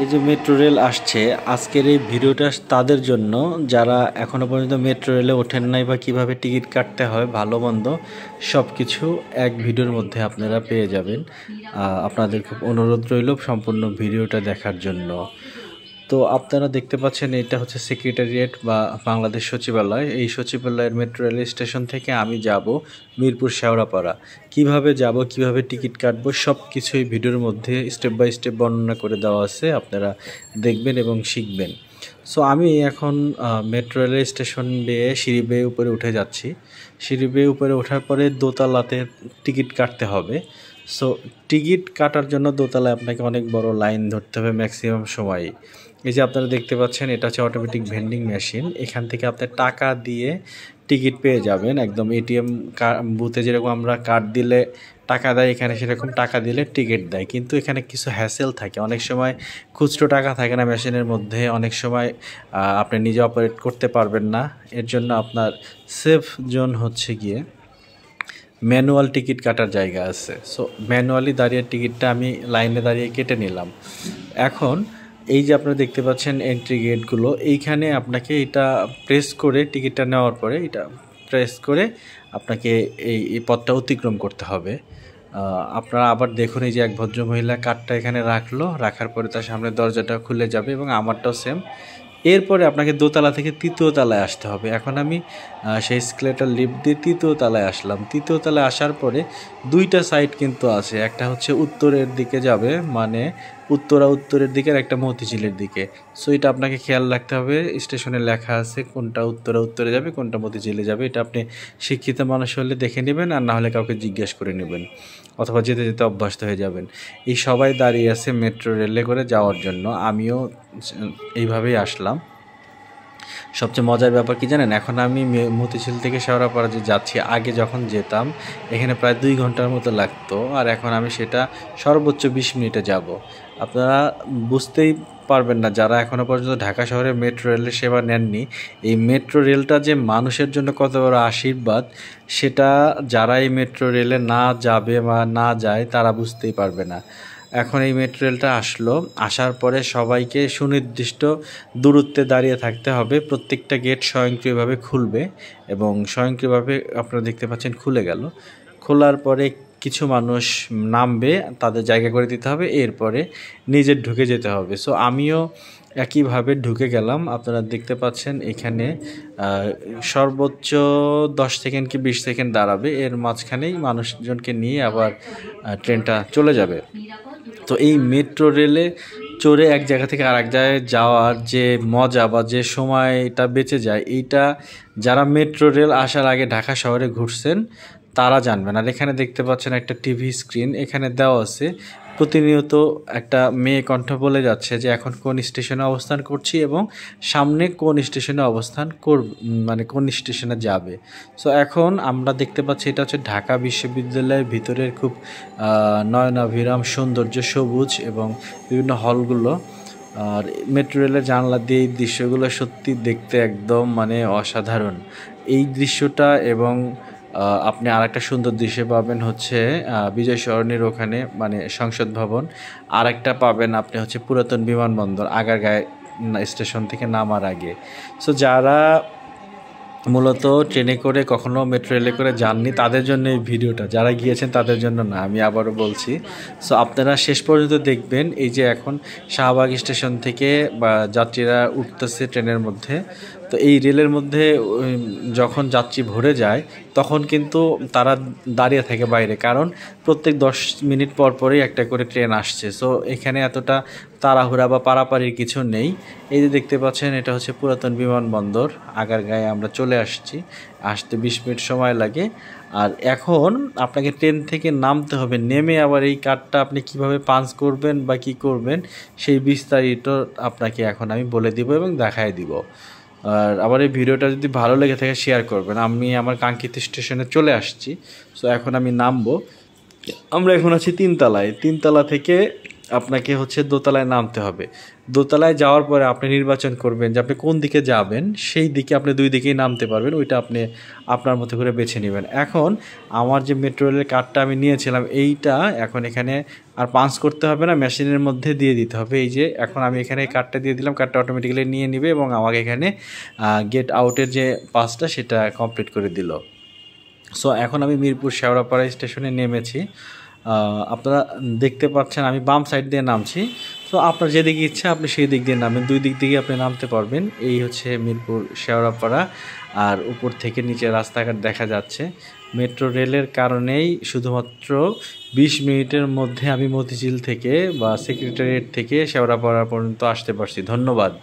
এই যে metro rail আসছে, আজকের এই ভিডিওটা তাদের জন্য যারা এখনো পর্যন্ত মেট্রো রেলে ওঠেন নাই বা কিভাবে টিকিট কাটতে হয় ভালো মন্দ সব কিছু এক ভিডিওর মধ্যে আপনারা পেয়ে যাবেন। আপনাদের খুব অনুরোধ রইল সম্পূর্ণ ভিডিওটা দেখার জন্য। তো আপনারা দেখতে পাচ্ছেন এটা হচ্ছে সেক্রেটারিয়েট বা বাংলাদেশ সচিবালয়। এই সচিবালয়ের মেট্রো রেল স্টেশন থেকে আমি যাব মিরপুর শেওড়াপাড়া। কিভাবে যাব, কিভাবে টিকিট কাটবো সব কিছুই ভিডিওর মধ্যে স্টেপ বাই স্টেপ বর্ণনা করে দেওয়া আছে, আপনারা দেখবেন এবং শিখবেন। সো আমি এখন মেট্রো রেল স্টেশন দিয়ে সিঁড়ি বেয়ে উপরে উঠে যাচ্ছি। সিঁড়ি বেয়ে উপরে ওঠার পরে দোতলাতে টিকিট কাটতে হবে। সো টিকিট কাটার জন্য দোতলায় আপনাকে অনেক বড় লাইন ধরতে হবে ম্যাক্সিমাম সময়ই। এই যে আপনারা দেখতে পাচ্ছেন এটা হচ্ছে অটোমেটিক ভেন্ডিং মেশিন। এখান থেকে আপনি টাকা দিয়ে টিকিট পেয়ে যাবেন। একদম এটিএম বুথে যেরকম আমরা কার্ড দিলে টাকা দেয়, এখানে সেরকম টাকা দিলে টিকিট দেয়। কিন্তু এখানে কিছু হ্যাসেল থাকে, অনেক সময় খুচরো টাকা থাকে না মেশিনের মধ্যে, অনেক সময় আপনি নিজে অপারেট করতে পারবেন না। এর জন্য আপনার সেফ জোন হচ্ছে গিয়ে ম্যানুয়াল টিকিট কাটার জায়গা আছে। সো ম্যানুয়ালি দাঁড়িয়ে টিকিটটা আমি লাইনে দাঁড়িয়ে কেটে নিলাম। এখন এই যে আপনারা দেখতে পাচ্ছেন এন্ট্রি গেটগুলো, এইখানে আপনাকে এটা প্রেস করে টিকিটটা নেওয়ার পরে এটা প্রেস করে আপনাকে এই পথটা অতিক্রম করতে হবে। আপনারা আবার দেখুন এই যে এক ভদ্রমহিলা কার্ডটা এখানে রাখলো, রাখার পরে তার সামনে দরজাটা খুলে যাবে এবং আমারটাও সেম। এরপরে আপনাকে দোতলা থেকে তৃতীয় তলায় আসতে হবে। এখন আমি সেই স্কেলেটার লিফট দিয়ে তৃতীয় তলায় আসলাম। তৃতীয় তলায় আসার পরে দুইটা সাইড কিন্তু আছে, একটা হচ্ছে উত্তরের দিকে যাবে, মানে উত্তরের দিকে, আর একটা মতিঝিলের দিকে। সো এটা আপনাকে খেয়াল রাখতে হবে, স্টেশনে লেখা আছে কোনটা উত্তরে যাবে, কোনটা মতিঝিলে যাবে। এটা আপনি শিক্ষিত মানুষ হলে দেখে নেবেন, আর না হলে কাউকে জিজ্ঞেস করে নেবেন, অথবা যেতে যেতে অভ্যস্ত হয়ে যাবেন। এই সবাই দাঁড়িয়ে আছে মেট্রো রেলে করে যাওয়ার জন্য, আমিও এইভাবেই আসলাম। সবচেয়ে মজার ব্যাপার কি জানেন, এখন আমি মতিঝিল থেকে শেওড়াপাড়া যে যাচ্ছি, আগে যখন যেতাম এখানে প্রায় 2 ঘন্টার মতো লাগতো, আর এখন আমি সেটা সর্বোচ্চ 20 মিনিটে যাব। আপনারা বুঝতেই পারবেন না যারা এখনও পর্যন্ত ঢাকা শহরে মেট্রো রেলের সেবা নেননি, এই মেট্রো রেলটা যে মানুষের জন্য কত বড় আশীর্বাদ সেটা যারা এই মেট্রো রেলে না যাবে বা না যায় তারা বুঝতেই পারবে না। এখন এই মেট্রো রেলটা আসলো, আসার পরে সবাইকে সুনির্দিষ্ট দূরত্বে দাঁড়িয়ে থাকতে হবে। প্রত্যেকটা গেট স্বয়ংক্রিয়ভাবে খুলবে এবং স্বয়ংক্রিয়ভাবে আপনারা দেখতে পাচ্ছেন খুলে গেল। খোলার পরে কিছু মানুষ নামবে, তাদের জায়গা করে দিতে হবে, এরপরে নিজের ঢুকে যেতে হবে। সো আমিও একইভাবে ঢুকে গেলাম। আপনারা দেখতে পাচ্ছেন এখানে সর্বোচ্চ 10 সেকেন্ড কি 20 সেকেন্ড দাঁড়াবে, এর মাঝখানেই মানুষজনকে নিয়ে আবার ট্রেনটা চলে যাবে। তো এই মেট্রো রেলে চড়ে এক জায়গা থেকে আরেক জায়গায় যাওয়ার যে মজা বা যে সময়টা বেঁচে যায়, এইটা যারা মেট্রো রেল আসার আগে ঢাকা শহরে ঘুরছেন তারা জানবেন। আর এখানে দেখতে পাচ্ছেন একটা টিভি স্ক্রিন, এখানে দেওয়া আছে প্রতিনিয়ত একটা মেয়ে কণ্ঠ বলে যাচ্ছে যে এখন কোন স্টেশনে অবস্থান করছি এবং সামনে কোন স্টেশনে অবস্থান মানে কোন স্টেশনে যাবে। সো এখন আমরা দেখতে পাচ্ছি এটা হচ্ছে ঢাকা বিশ্ববিদ্যালয়ের ভিতরের খুব নয়নাভিরাম সৌন্দর্য, সবুজ এবং বিভিন্ন হলগুলো। আর মেট্রো রেলের জানলা দিয়ে এই দৃশ্যগুলো সত্যি দেখতে একদম মানে অসাধারণ এই দৃশ্যটা। এবং আপনি আরেকটা সুন্দর দৃশ্য পাবেন হচ্ছে বিজয় সরণির ওখানে, মানে সংসদ ভবন। আরেকটা পাবেন আপনি হচ্ছে পুরাতন বিমানবন্দর আগারগাঁও স্টেশন থেকে নামার আগে। সো যারা মূলত ট্রেনে করে কখনো মেট্রো রেলে করে যাননি তাদের জন্য এই ভিডিওটা, যারা গিয়েছেন তাদের জন্য না, আমি আবারও বলছি। সো আপনারা শেষ পর্যন্ত দেখবেন। এই যে এখন শাহবাগ স্টেশন থেকে বা যাত্রীরা উঠতেছে ট্রেনের মধ্যে, তো এই রেলের মধ্যে যখন যাত্রী ভরে যায় তখন কিন্তু তারা দাঁড়িয়ে থাকে বাইরে, কারণ প্রত্যেক 10 মিনিট পর পরই একটা করে ট্রেন আসছে। সো এখানে এতটা তাড়াহুড়া বা পারাপারির কিছু নেই। এই যে দেখতে পাচ্ছেন এটা হচ্ছে পুরাতন বিমানবন্দর আগারগাঁয়ে আমরা চলে আসছি, আসতে 20 মিনিট সময় লাগে। আর এখন আপনাকে ট্রেন থেকে নামতে হবে, নেমে আবার এই কার্ডটা আপনি কিভাবে পাঞ্চ করবেন বা কি করবেন সেই বিস্তারিত আপনাকে এখন আমি বলে দিব এবং দেখায় দিব। আর আবার এই ভিডিওটা যদি ভালো লেগে থাকে শেয়ার করবেন। আমি আমার কাঙ্ক্ষিত স্টেশনে চলে আসছি। সো এখন আমি নামবো। আমরা এখন আছি 3 তলায়। 3 তলা থেকে আপনাকে হচ্ছে দোতলায় নামতে হবে। দোতলায় যাওয়ার পরে আপনি নির্বাচন করবেন যে আপনি কোন দিকে যাবেন, সেই দিকে আপনি ২ দিকেই নামতে পারবেন। ওইটা আপনি আপনার মতো করে বেছে নিবেন। এখন আমার যে মেট্রো রেলের কার্ডটা আমি নিয়েছিলাম, এইটা এখন এখানে আর পাঞ্চ করতে হবে না, মেশিনের মধ্যে দিয়ে দিতে হবে। এই যে এখন আমি এখানে কার্ডটা দিয়ে দিলাম, কার্ডটা অটোমেটিক্যালি নিয়ে নিবে এবং আমাকে এখানে গেট আউটের যে পাসটা সেটা কমপ্লিট করে দিল। সো এখন আমি মিরপুর শেওড়াপাড়া স্টেশনে নেমেছি। আপনারা দেখতে পাচ্ছেন আমি বাম সাইড দিয়ে নামছি। তো আপনার যেদিকে ইচ্ছা আপনি সেই দিক দিয়ে নামেন, ২ দিক থেকে আপনি নামতে পারবেন। এই হচ্ছে মিরপুর শেওড়াপাড়া, আর উপর থেকে নিচে রাস্তাঘাট দেখা যাচ্ছে। মেট্রো রেলের কারণেই শুধুমাত্র ২০ মিনিটের মধ্যে আমি মতিঝিল থেকে বা সেক্রেটারিয়েট থেকে শেওড়াপাড়া পর্যন্ত আসতে পারছি। ধন্যবাদ।